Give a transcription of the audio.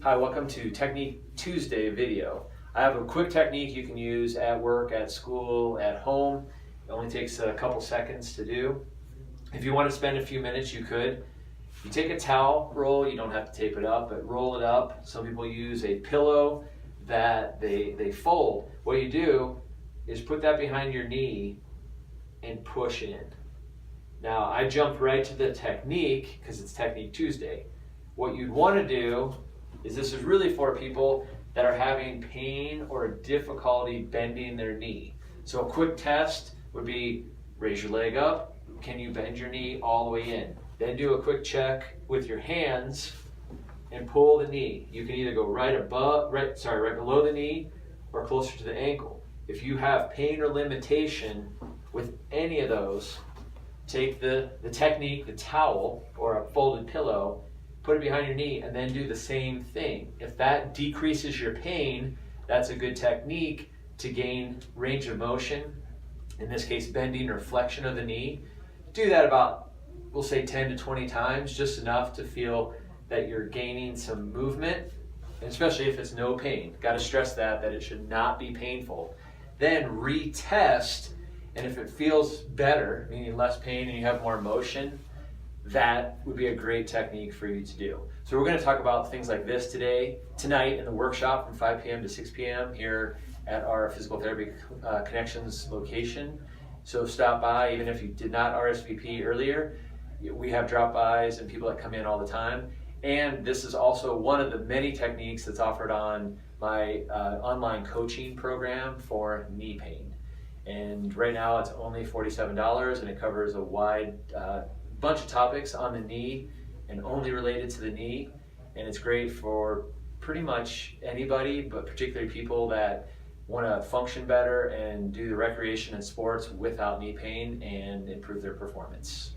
Hi, welcome to Technique Tuesday video. I have a quick technique you can use at work, at school, at home. It only takes a couple seconds to do. If you want to spend a few minutes, you could. You take a towel roll, you don't have to tape it up, but roll it up. Some people use a pillow that they fold. What you do is put that behind your knee and push in. Now, I jumped right to the technique because it's Technique Tuesday. What you'd want to do is this is really for people that are having pain or difficulty bending their knee. So a quick test would be raise your leg up. Can you bend your knee all the way in? Then do a quick check with your hands and pull the knee. You can either go right below the knee or closer to the ankle. If you have pain or limitation with any of those, take the technique, the towel or a folded pillow, put it behind your knee, and then do the same thing. If that decreases your pain, that's a good technique to gain range of motion, in this case bending or flexion of the knee. Do that about, we'll say 10 to 20 times, just enough to feel that you're gaining some movement, and especially if it's no pain. Got to stress that it should not be painful. Then retest, and if it feels better, meaning less pain and you have more motion, that would be a great technique for you to do. So we're going to talk about things like this tonight in the workshop from 5 p.m. to 6 p.m. here at our Physical Therapy Connections location. So stop by, even if you did not RSVP earlier. We have drop-bys and people that come in all the time. And this is also one of the many techniques that's offered on my online coaching program for knee pain. And right now it's only $47 and it covers a wide bunch of topics on the knee and only related to the knee, and it's great for pretty much anybody, but particularly people that want to function better and do the recreation and sports without knee pain and improve their performance.